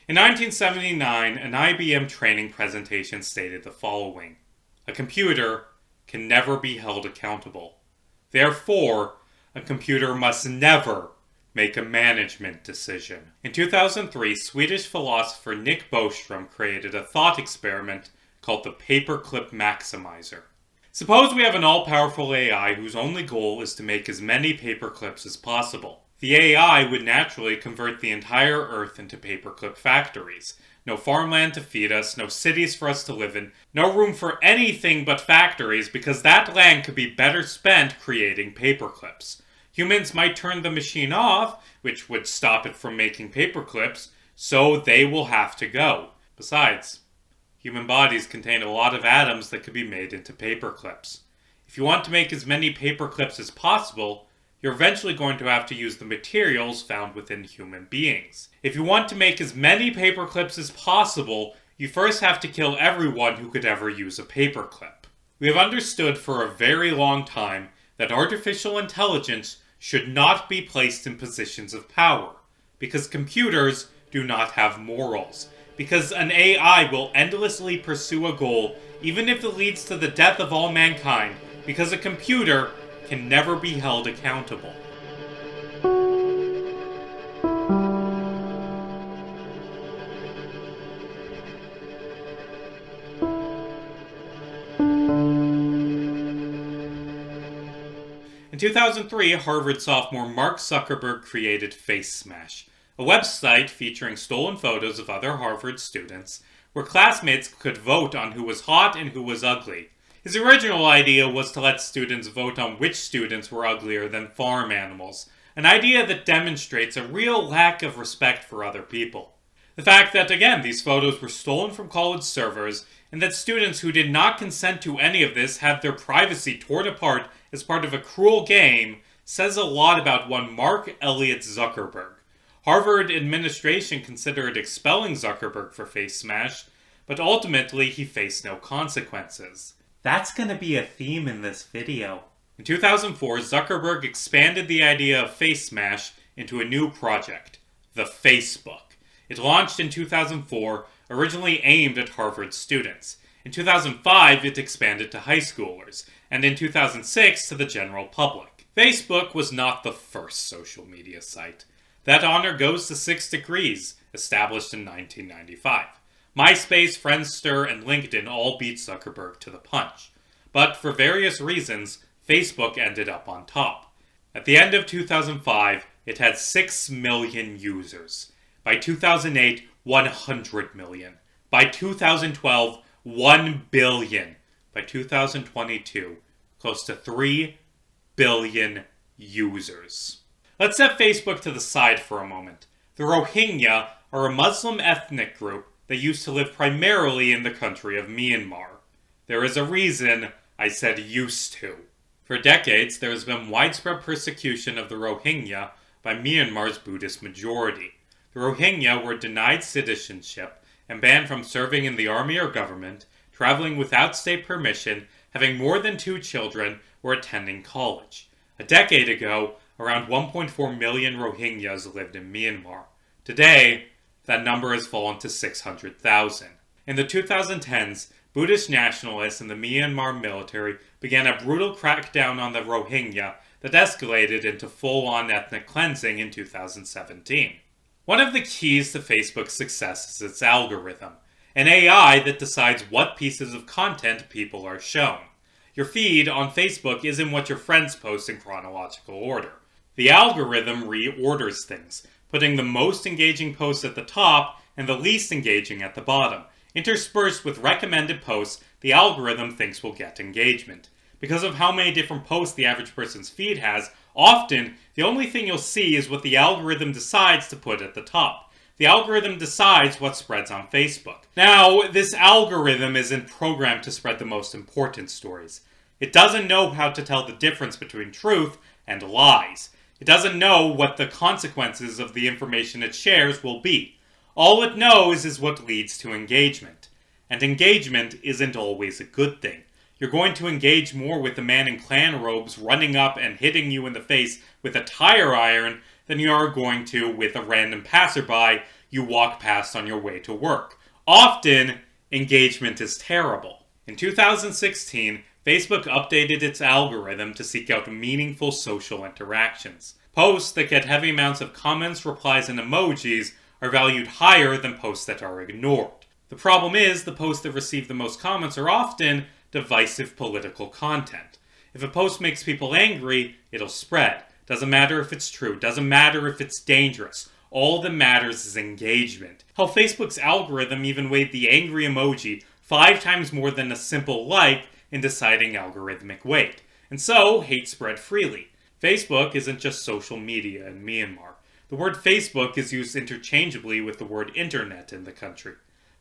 In 1979, an IBM training presentation stated the following: "A computer can never be held accountable. Therefore, a computer must never make a management decision." In 2003, Swedish philosopher Nick Bostrom created a thought experiment called the Paperclip Maximizer. Suppose we have an all-powerful AI whose only goal is to make as many paperclips as possible. The AI would naturally convert the entire Earth into paperclip factories. No farmland to feed us, no cities for us to live in, no room for anything but factories because that land could be better spent creating paperclips. Humans might turn the machine off, which would stop it from making paperclips, so they will have to go. Besides, human bodies contain a lot of atoms that could be made into paperclips. If you want to make as many paperclips as possible, you're eventually going to have to use the materials found within human beings. If you want to make as many paperclips as possible, you first have to kill everyone who could ever use a paperclip. We have understood for a very long time that artificial intelligence should not be placed in positions of power, because computers do not have morals, because an AI will endlessly pursue a goal even if it leads to the death of all mankind, because a computer can never be held accountable. In 2003, Harvard sophomore Mark Zuckerberg created FaceSmash, a website featuring stolen photos of other Harvard students, where classmates could vote on who was hot and who was ugly. His original idea was to let students vote on which students were uglier than farm animals, an idea that demonstrates a real lack of respect for other people. The fact that, again, these photos were stolen from college servers, and that students who did not consent to any of this had their privacy torn apart as part of a cruel game, says a lot about one Mark Elliott Zuckerberg. Harvard administration considered expelling Zuckerberg for FaceSmash, but ultimately he faced no consequences. That's going to be a theme in this video. In 2004, Zuckerberg expanded the idea of FaceSmash into a new project, the Facebook. It launched in 2004, originally aimed at Harvard students. In 2005, it expanded to high schoolers, and in 2006 to the general public. Facebook was not the first social media site. That honor goes to 6 Degrees, established in 1995. MySpace, Friendster, and LinkedIn all beat Zuckerberg to the punch. But for various reasons, Facebook ended up on top. At the end of 2005, it had 6 million users. By 2008, 100 million. By 2012, 1 billion. By 2022, close to 3 billion users. Let's set Facebook to the side for a moment. The Rohingya are a Muslim ethnic group that used to live primarily in the country of Myanmar. There is a reason I said used to. For decades, there has been widespread persecution of the Rohingya by Myanmar's Buddhist majority. The Rohingya were denied citizenship and banned from serving in the army or government, traveling without state permission, having more than 2 children, or attending college. A decade ago, around 1.4 million Rohingyas lived in Myanmar. Today, that number has fallen to 600,000. In the 2010s, Buddhist nationalists and the Myanmar military began a brutal crackdown on the Rohingya that escalated into full-on ethnic cleansing in 2017. One of the keys to Facebook's success is its algorithm, an AI that decides what pieces of content people are shown. Your feed on Facebook isn't what your friends post in chronological order. The algorithm reorders things, putting the most engaging posts at the top and the least engaging at the bottom. Interspersed with recommended posts, the algorithm thinks will get engagement. Because of how many different posts the average person's feed has, often the only thing you'll see is what the algorithm decides to put at the top. The algorithm decides what spreads on Facebook. Now, this algorithm isn't programmed to spread the most important stories. It doesn't know how to tell the difference between truth and lies. It doesn't know what the consequences of the information it shares will be. All it knows is what leads to engagement. And engagement isn't always a good thing. You're going to engage more with the man in clan robes running up and hitting you in the face with a tire iron than you are going to with a random passerby you walk past on your way to work. Often, engagement is terrible. In 2016, Facebook updated its algorithm to seek out meaningful social interactions. Posts that get heavy amounts of comments, replies, and emojis are valued higher than posts that are ignored. The problem is, the posts that receive the most comments are often divisive political content. If a post makes people angry, it'll spread. Doesn't matter if it's true, doesn't matter if it's dangerous. All that matters is engagement. Hell, Facebook's algorithm even weighed the angry emoji 5 times more than a simple like in deciding algorithmic weight. And so, hate spread freely. Facebook isn't just social media in Myanmar. The word Facebook is used interchangeably with the word internet in the country.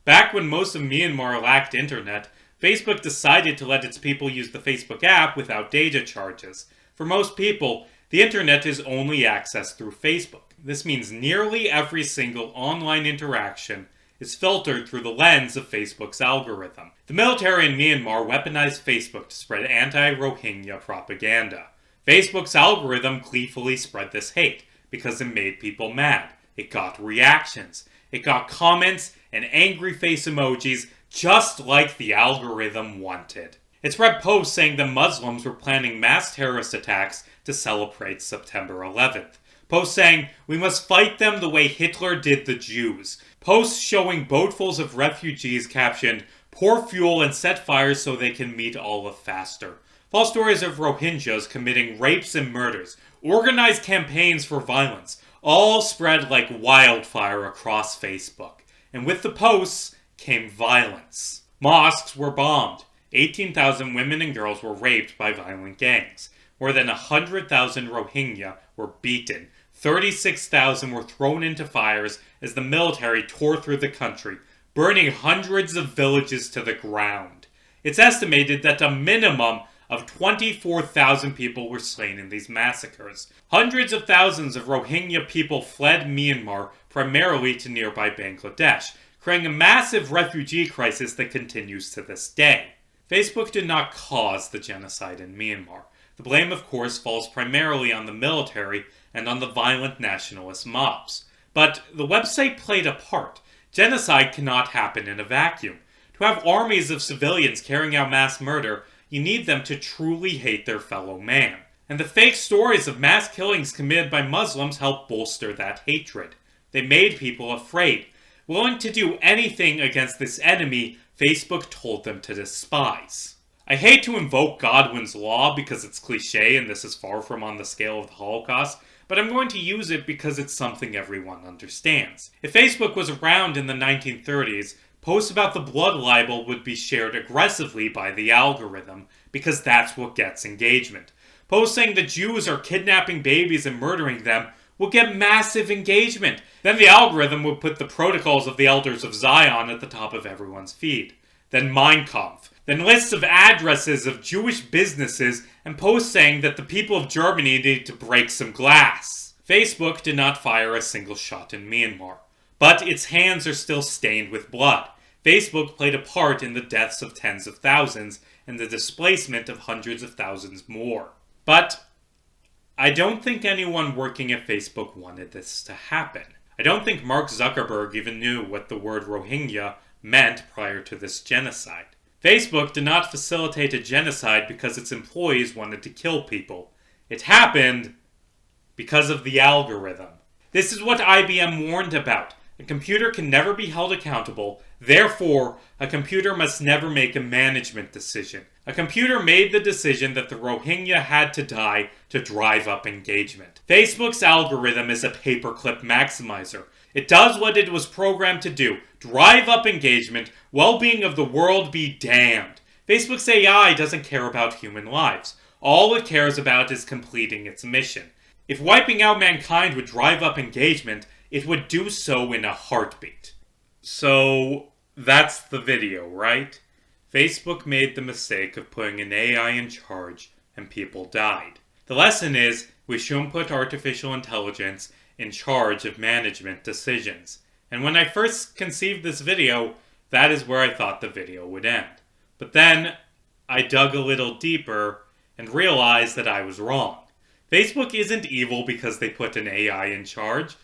Back when most of Myanmar lacked internet, Facebook decided to let its people use the Facebook app without data charges. For most people, the internet is only accessed through Facebook. This means nearly every single online interaction is filtered through the lens of Facebook's algorithm. The military in Myanmar weaponized Facebook to spread anti-Rohingya propaganda. Facebook's algorithm gleefully spread this hate because it made people mad. It got reactions. It got comments and angry face emojis just like the algorithm wanted. It spread posts saying that Muslims were planning mass terrorist attacks to celebrate September 11th. Posts saying, "We must fight them the way Hitler did the Jews." Posts showing boatfuls of refugees captioned, "Pour fuel and set fires so they can meet Olive faster." False stories of Rohingyas committing rapes and murders, organized campaigns for violence, all spread like wildfire across Facebook. And with the posts came violence. Mosques were bombed. 18,000 women and girls were raped by violent gangs. More than 100,000 Rohingya were beaten. 36,000 were thrown into fires as the military tore through the country, burning hundreds of villages to the ground. It's estimated that a minimum of 24,000 people were slain in these massacres. Hundreds of thousands of Rohingya people fled Myanmar, primarily to nearby Bangladesh, creating a massive refugee crisis that continues to this day. Facebook did not cause the genocide in Myanmar. The blame, of course, falls primarily on the military and on the violent nationalist mobs. But the website played a part. Genocide cannot happen in a vacuum. To have armies of civilians carrying out mass murder, you need them to truly hate their fellow man. And the fake stories of mass killings committed by Muslims help bolster that hatred. They made people afraid, willing to do anything against this enemy Facebook told them to despise. I hate to invoke Godwin's law because it's cliche and this is far from on the scale of the Holocaust, but I'm going to use it because it's something everyone understands. If Facebook was around in the 1930s, posts about the blood libel would be shared aggressively by the algorithm, because that's what gets engagement. Posts saying that Jews are kidnapping babies and murdering them will get massive engagement. Then the algorithm would put the protocols of the Elders of Zion at the top of everyone's feed. Then Mein Kampf. Then lists of addresses of Jewish businesses and posts saying that the people of Germany need to break some glass. Facebook did not fire a single shot in Myanmar, but its hands are still stained with blood. Facebook played a part in the deaths of tens of thousands and the displacement of hundreds of thousands more. But I don't think anyone working at Facebook wanted this to happen. I don't think Mark Zuckerberg even knew what the word Rohingya meant prior to this genocide. Facebook did not facilitate a genocide because its employees wanted to kill people. It happened because of the algorithm. This is what IBM warned about. A computer can never be held accountable. Therefore, a computer must never make a management decision. A computer made the decision that the Rohingya had to die to drive up engagement. Facebook's algorithm is a paperclip maximizer. It does what it was programmed to do: drive up engagement, well-being of the world be damned. Facebook's AI doesn't care about human lives. All it cares about is completing its mission. If wiping out mankind would drive up engagement, it would do so in a heartbeat. So, that's the video, right? Facebook made the mistake of putting an AI in charge, and people died. The lesson is, we shouldn't put artificial intelligence in charge of management decisions. And when I first conceived this video, that is where I thought the video would end. But then, I dug a little deeper and realized that I was wrong. Facebook isn't evil because they put an AI in charge.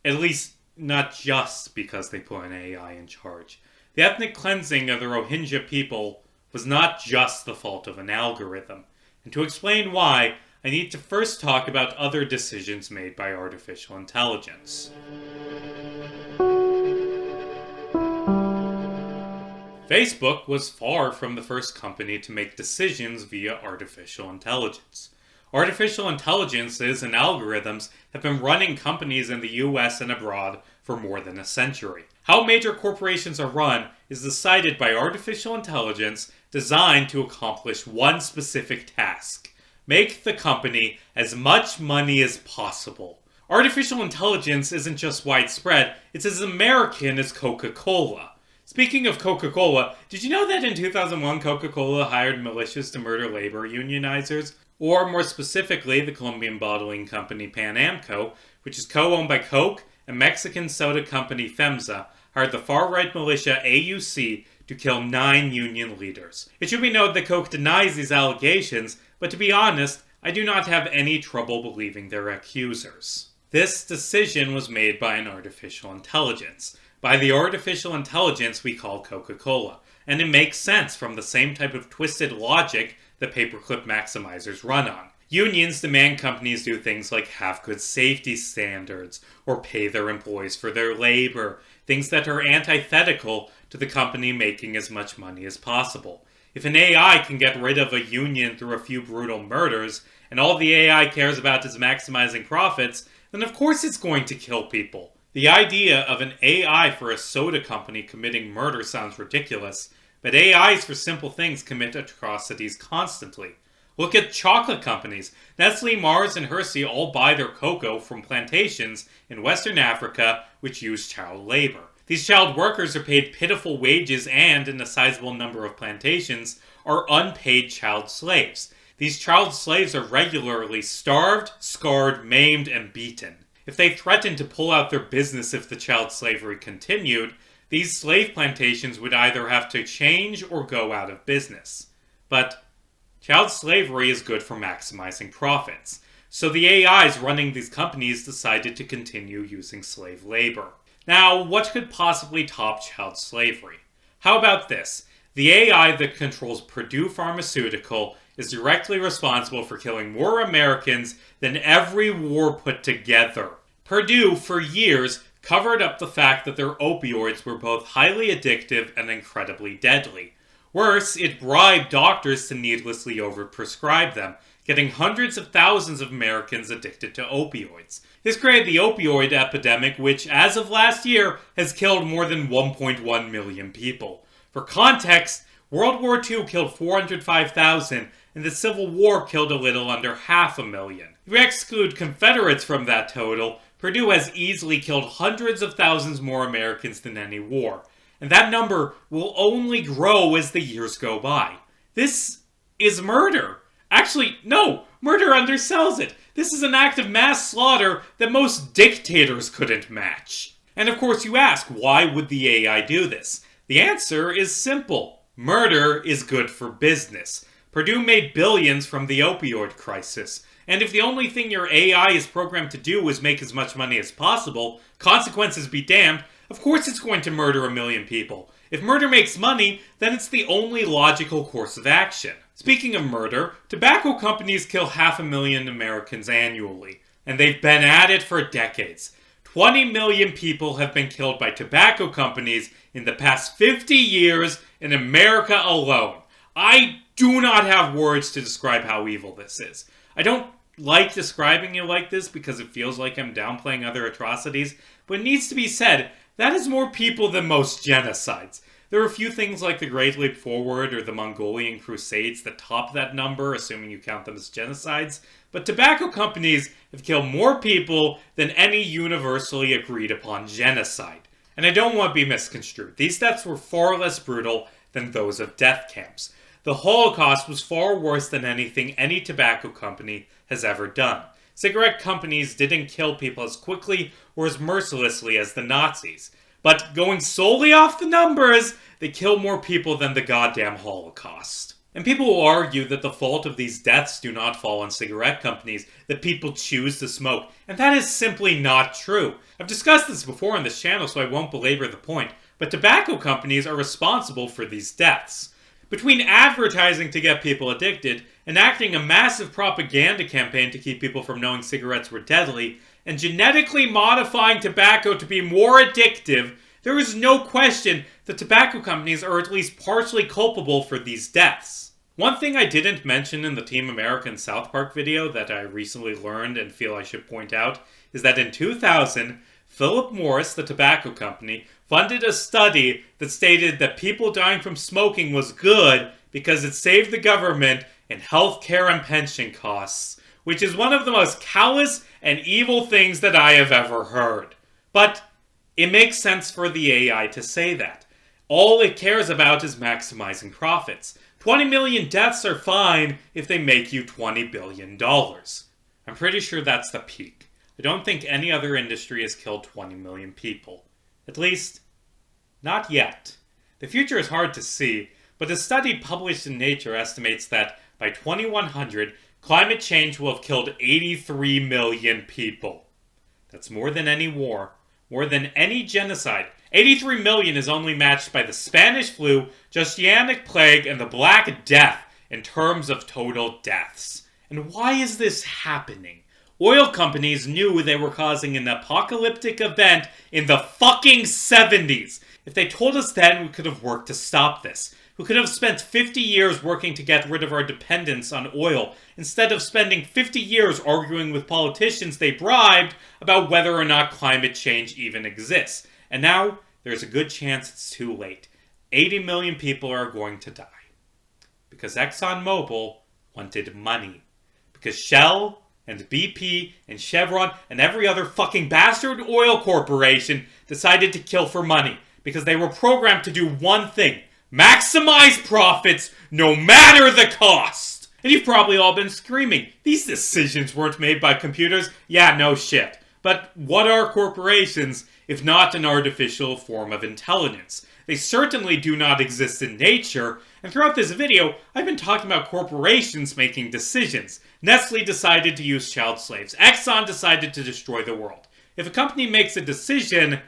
At least, not just because they put an AI in charge. The ethnic cleansing of the Rohingya people was not just the fault of an algorithm. And to explain why, I need to first talk about other decisions made by artificial intelligence. Facebook was far from the first company to make decisions via artificial intelligence. Artificial intelligences and algorithms have been running companies in the US and abroad for more than a century. How major corporations are run is decided by artificial intelligence designed to accomplish one specific task: make the company as much money as possible. Artificial intelligence isn't just widespread, it's as American as Coca-Cola. Speaking of Coca-Cola, did you know that in 2001 Coca-Cola hired militias to murder labor unionizers? Or more specifically, the Colombian bottling company Pan Amco, which is co-owned by Coke and Mexican soda company FEMSA, hired the far-right militia AUC to kill 9 union leaders. It should be noted that Coke denies these allegations, but to be honest, I do not have any trouble believing their accusers. This decision was made by an artificial intelligence. By the artificial intelligence we call Coca-Cola. And it makes sense from the same type of twisted logic that paperclip maximizers run on. Unions demand companies do things like have good safety standards, or pay their employees for their labor, things that are antithetical to the company making as much money as possible. If an AI can get rid of a union through a few brutal murders, and all the AI cares about is maximizing profits, then of course it's going to kill people. The idea of an AI for a soda company committing murder sounds ridiculous, but AIs for simple things commit atrocities constantly. Look at chocolate companies. Nestle, Mars, and Hershey all buy their cocoa from plantations in Western Africa which use child labor. These child workers are paid pitiful wages and, in a sizable number of plantations, are unpaid child slaves. These child slaves are regularly starved, scarred, maimed, and beaten. If they threatened to pull out their business if the child slavery continued, these slave plantations would either have to change or go out of business. But child slavery is good for maximizing profits, so the AIs running these companies decided to continue using slave labor. Now, what could possibly top child slavery? How about this? The AI that controls Purdue Pharmaceutical is directly responsible for killing more Americans than every war put together. Purdue, for years, covered up the fact that their opioids were both highly addictive and incredibly deadly. Worse, it bribed doctors to needlessly overprescribe them, getting hundreds of thousands of Americans addicted to opioids. This created the opioid epidemic, which, as of last year, has killed more than 1.1 million people. For context, World War II killed 405,000, and the Civil War killed a little under 500,000. If we exclude Confederates from that total, Purdue has easily killed hundreds of thousands more Americans than any war. And that number will only grow as the years go by. This is murder. Actually, no, murder undersells it. This is an act of mass slaughter that most dictators couldn't match. And of course you ask, why would the AI do this? The answer is simple. Murder is good for business. Purdue made billions from the opioid crisis. And if the only thing your AI is programmed to do is make as much money as possible, consequences be damned, of course it's going to murder 1 million people. If murder makes money, then it's the only logical course of action. Speaking of murder, tobacco companies kill 500,000 Americans annually, and they've been at it for decades. 20 million people have been killed by tobacco companies in the past 50 years in America alone. I do not have words to describe how evil this is. I don't like describing it like this because it feels like I'm downplaying other atrocities, but it needs to be said, that is more people than most genocides. There are a few things like the Great Leap Forward or the Mongolian Crusades that top that number, assuming you count them as genocides, but tobacco companies have killed more people than any universally agreed upon genocide. And I don't want to be misconstrued. These deaths were far less brutal than those of death camps. The Holocaust was far worse than anything any tobacco company has ever done. Cigarette companies didn't kill people as quickly or as mercilessly as the Nazis. But going solely off the numbers, they kill more people than the goddamn Holocaust. And people will argue that the fault of these deaths do not fall on cigarette companies, that people choose to smoke, and that is simply not true. I've discussed this before on this channel, so I won't belabor the point, but tobacco companies are responsible for these deaths. Between advertising to get people addicted, enacting a massive propaganda campaign to keep people from knowing cigarettes were deadly, and genetically modifying tobacco to be more addictive, there is no question that tobacco companies are at least partially culpable for these deaths. One thing I didn't mention in the Team America and South Park video that I recently learned and feel I should point out is that in 2000, Philip Morris, the tobacco company, funded a study that stated that people dying from smoking was good because it saved the government in healthcare and pension costs, which is one of the most callous and evil things that I have ever heard. But it makes sense for the AI to say that. All it cares about is maximizing profits. 20 million deaths are fine if they make you $20 billion. I'm pretty sure that's the peak. I don't think any other industry has killed 20 million people. At least, not yet. The future is hard to see, but a study published in Nature estimates that by 2100, climate change will have killed 83 million people. That's more than any war, more than any genocide. 83 million is only matched by the Spanish flu, Oceanic plague, and the Black Death in terms of total deaths. And why is this happening? Oil companies knew they were causing an apocalyptic event in the fucking 70s. If they told us then, we could have worked to stop this. We could have spent 50 years working to get rid of our dependence on oil, instead of spending 50 years arguing with politicians they bribed about whether or not climate change even exists. And now, there's a good chance it's too late. 80 million people are going to die. Because ExxonMobil wanted money. Because Shell and BP and Chevron and every other fucking bastard oil corporation decided to kill for money. Because they were programmed to do one thing. Maximize profits no matter the cost. And you've probably all been screaming, these decisions weren't made by computers. Yeah, no shit. But what are corporations if not an artificial form of intelligence? They certainly do not exist in nature, and throughout this video, I've been talking about corporations making decisions. Nestle decided to use child slaves. Exxon decided to destroy the world. If a company makes a decision,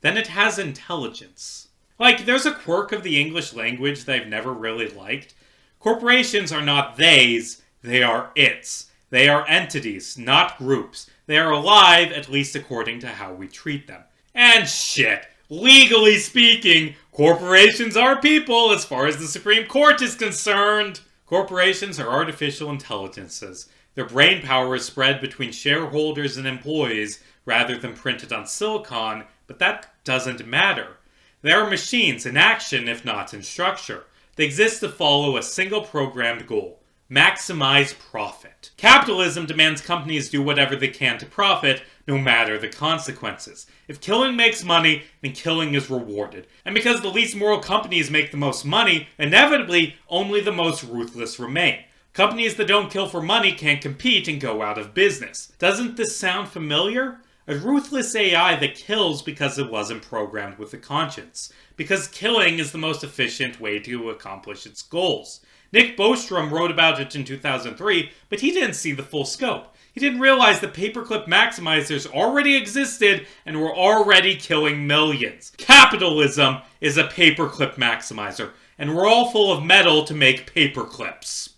then it has intelligence. Like, there's a quirk of the English language that I've never really liked. Corporations are not theys, they are its. They are entities, not groups. They are alive, at least according to how we treat them. And shit, legally speaking, corporations are people as far as the Supreme Court is concerned. Corporations are artificial intelligences. Their brain power is spread between shareholders and employees rather than printed on silicon, but that doesn't matter. They are machines in action, if not in structure. They exist to follow a single programmed goal. Maximize profit. Capitalism demands companies do whatever they can to profit, no matter the consequences. If killing makes money, then killing is rewarded. And because the least moral companies make the most money, inevitably, only the most ruthless remain. Companies that don't kill for money can't compete and go out of business. Doesn't this sound familiar? A ruthless AI that kills because it wasn't programmed with a conscience. Because killing is the most efficient way to accomplish its goals. Nick Bostrom wrote about it in 2003, but he didn't see the full scope. He didn't realize that paperclip maximizers already existed and were already killing millions. Capitalism is a paperclip maximizer, and we're all full of metal to make paperclips.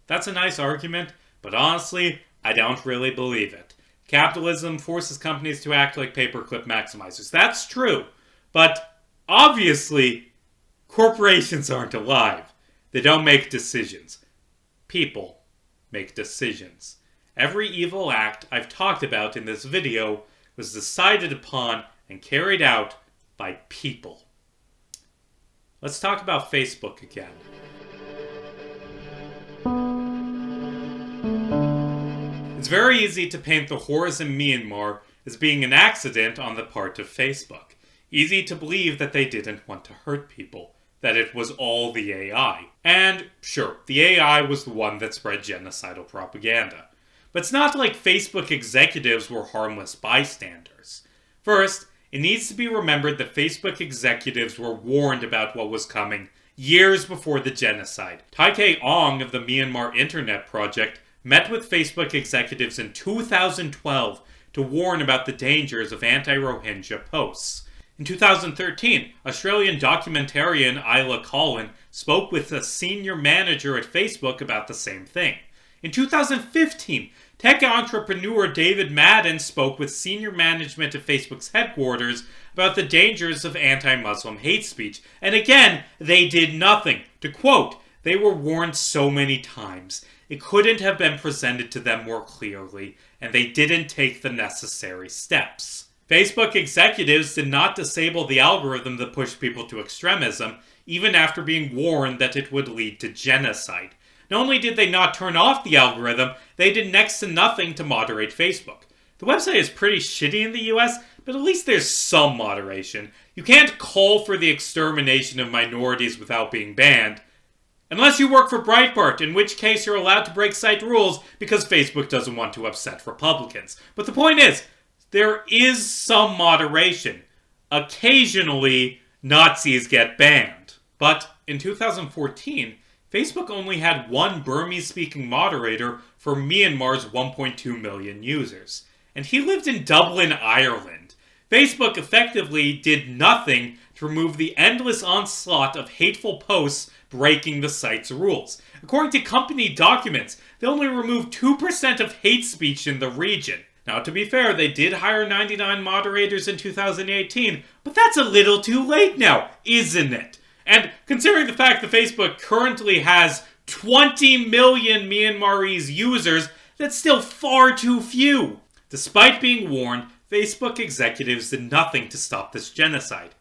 That's a nice argument, but honestly, I don't really believe it. Capitalism forces companies to act like paperclip maximizers. That's true, but obviously, corporations aren't alive. They don't make decisions. People make decisions. Every evil act I've talked about in this video was decided upon and carried out by people. Let's talk about Facebook again. It's very easy to paint the horrors in Myanmar as being an accident on the part of Facebook. Easy to believe that they didn't want to hurt people. That it was all the AI. And, sure, the AI was the one that spread genocidal propaganda. But it's not like Facebook executives were harmless bystanders. First, it needs to be remembered that Facebook executives were warned about what was coming years before the genocide. Tai Ong of the Myanmar Internet Project met with Facebook executives in 2012 to warn about the dangers of anti-Rohingya posts. In 2013, Australian documentarian Isla Collin spoke with a senior manager at Facebook about the same thing. In 2015, tech entrepreneur David Madden spoke with senior management at Facebook's headquarters about the dangers of anti-Muslim hate speech. And again, they did nothing. To quote, "They were warned so many times. It couldn't have been presented to them more clearly, and they didn't take the necessary steps." Facebook executives did not disable the algorithm that pushed people to extremism, even after being warned that it would lead to genocide. Not only did they not turn off the algorithm, they did next to nothing to moderate Facebook. The website is pretty shitty in the US, but at least there's some moderation. You can't call for the extermination of minorities without being banned. Unless you work for Breitbart, in which case you're allowed to break site rules because Facebook doesn't want to upset Republicans. But the point is, there is some moderation. Occasionally, Nazis get banned. But in 2014, Facebook only had one Burmese-speaking moderator for Myanmar's 1.2 million users. And he lived in Dublin, Ireland. Facebook effectively did nothing to remove the endless onslaught of hateful posts breaking the site's rules. According to company documents, they only removed 2% of hate speech in the region. Now, to be fair, they did hire 99 moderators in 2018, but that's a little too late now, isn't it? And considering the fact that Facebook currently has 20 million Myanmarese users, that's still far too few. Despite being warned, Facebook executives did nothing to stop this genocide.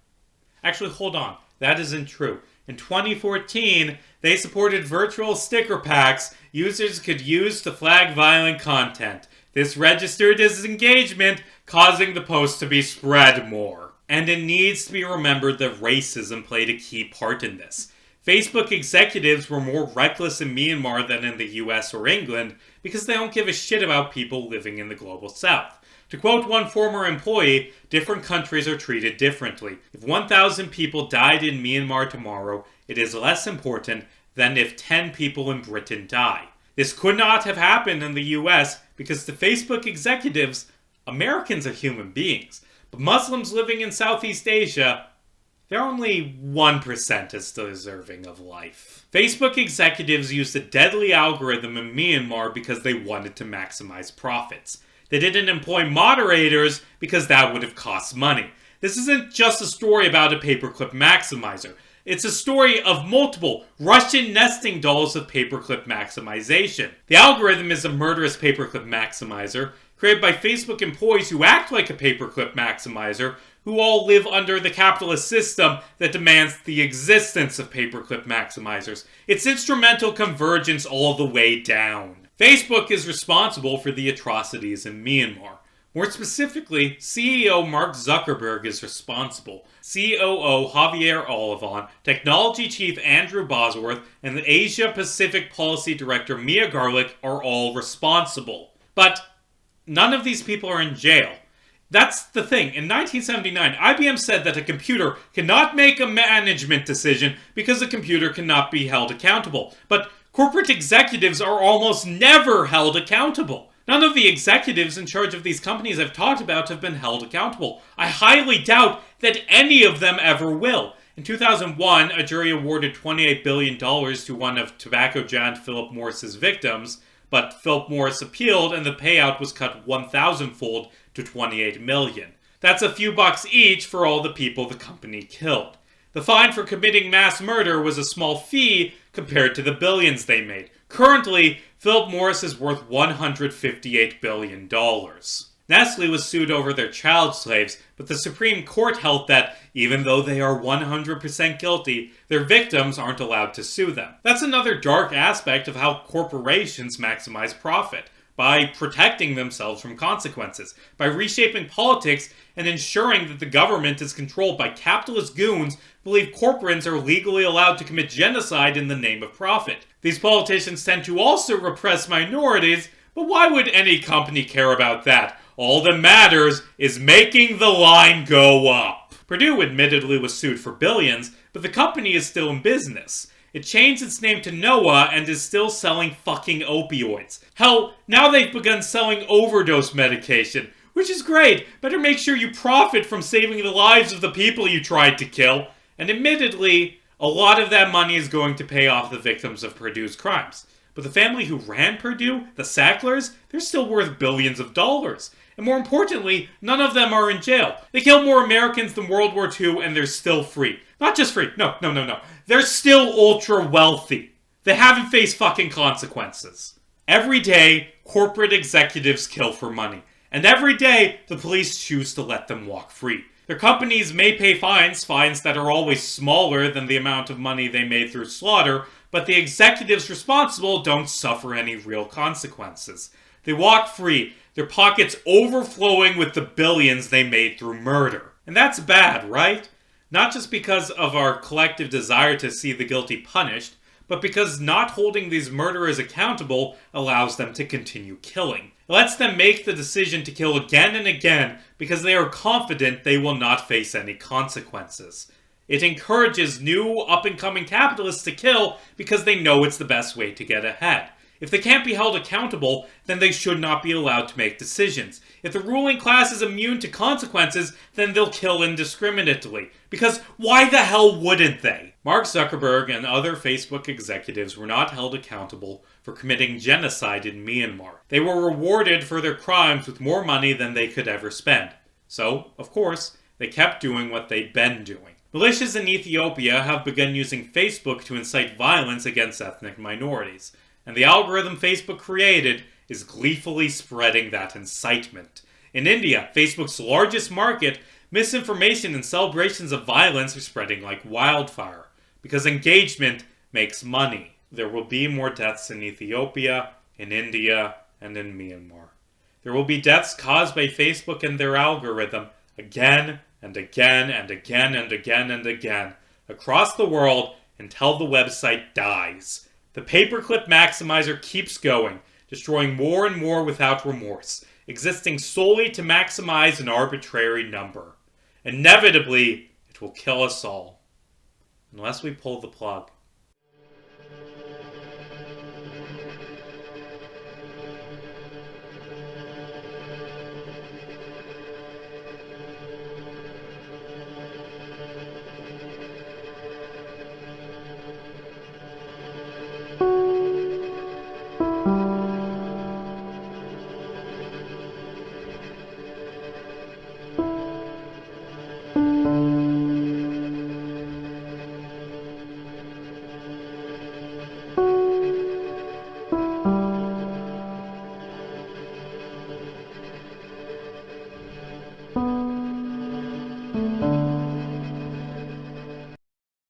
Actually, hold on. That isn't true. In 2014, they supported virtual sticker packs users could use to flag violent content. This registered as engagement, causing the post to be spread more. And it needs to be remembered that racism played a key part in this. Facebook executives were more reckless in Myanmar than in the US or England because they don't give a shit about people living in the global south. To quote one former employee, different countries are treated differently. If 1,000 people died in Myanmar tomorrow, it is less important than if 10 people in Britain die. This could not have happened in the US because to Facebook executives, Americans are human beings. But Muslims living in Southeast Asia, they're only 1% as deserving of life. Facebook executives used a deadly algorithm in Myanmar because they wanted to maximize profits. They didn't employ moderators because that would have cost money. This isn't just a story about a paperclip maximizer. It's a story of multiple Russian nesting dolls of paperclip maximization. The algorithm is a murderous paperclip maximizer created by Facebook employees who act like a paperclip maximizer, who all live under the capitalist system that demands the existence of paperclip maximizers. It's instrumental convergence all the way down. Facebook is responsible for the atrocities in Myanmar. More specifically, CEO Mark Zuckerberg is responsible. COO Javier Olivan, Technology Chief Andrew Bosworth, and the Asia Pacific Policy Director Mia Garlick are all responsible. But none of these people are in jail. That's the thing. In 1979, IBM said that a computer cannot make a management decision because a computer cannot be held accountable. But corporate executives are almost never held accountable. None of the executives in charge of these companies I've talked about have been held accountable. I highly doubt that any of them ever will. In 2001, a jury awarded $28 billion to one of tobacco giant Philip Morris's victims, but Philip Morris appealed and the payout was cut 1,000-fold to $28 million. That's a few bucks each for all the people the company killed. The fine for committing mass murder was a small fee compared to the billions they made. Currently, Philip Morris is worth $158 billion. Nestle was sued over their child slaves, but the Supreme Court held that, even though they are 100% guilty, their victims aren't allowed to sue them. That's another dark aspect of how corporations maximize profit, by protecting themselves from consequences, by reshaping politics and ensuring that the government is controlled by capitalist goons who believe corporates are legally allowed to commit genocide in the name of profit. These politicians tend to also repress minorities, but why would any company care about that? All that matters is making the line go up. Purdue admittedly was sued for billions, but the company is still in business. It changed its name to NOAA and is still selling fucking opioids. Hell, now they've begun selling overdose medication, which is great. Better make sure you profit from saving the lives of the people you tried to kill. And admittedly, a lot of that money is going to pay off the victims of Purdue's crimes. But the family who ran Purdue, the Sacklers, they're still worth billions of dollars. And more importantly, none of them are in jail. They killed more Americans than World War II and they're still free. Not just free. No. They're still ultra wealthy. They haven't faced fucking consequences. Every day, corporate executives kill for money. And every day, the police choose to let them walk free. Their companies may pay fines that are always smaller than the amount of money they made through slaughter, but the executives responsible don't suffer any real consequences. They walk free, their pockets overflowing with the billions they made through murder. And that's bad, right? Not just because of our collective desire to see the guilty punished, but because not holding these murderers accountable allows them to continue killing. It lets them make the decision to kill again and again because they are confident they will not face any consequences. It encourages new up-and-coming capitalists to kill because they know it's the best way to get ahead. If they can't be held accountable, then they should not be allowed to make decisions. If the ruling class is immune to consequences, then they'll kill indiscriminately. Because why the hell wouldn't they? Mark Zuckerberg and other Facebook executives were not held accountable for committing genocide in Myanmar. They were rewarded for their crimes with more money than they could ever spend. So, of course, they kept doing what they'd been doing. Militias in Ethiopia have begun using Facebook to incite violence against ethnic minorities. And the algorithm Facebook created is gleefully spreading that incitement. In India, Facebook's largest market, misinformation and celebrations of violence are spreading like wildfire. Because engagement makes money. There will be more deaths in Ethiopia, in India, and in Myanmar. There will be deaths caused by Facebook and their algorithm again and again and again and again and again across the world until the website dies. The Paperclip maximizer keeps going, destroying more and more without remorse, existing solely to maximize an arbitrary number. Inevitably, it will kill us all. Unless we pull the plug.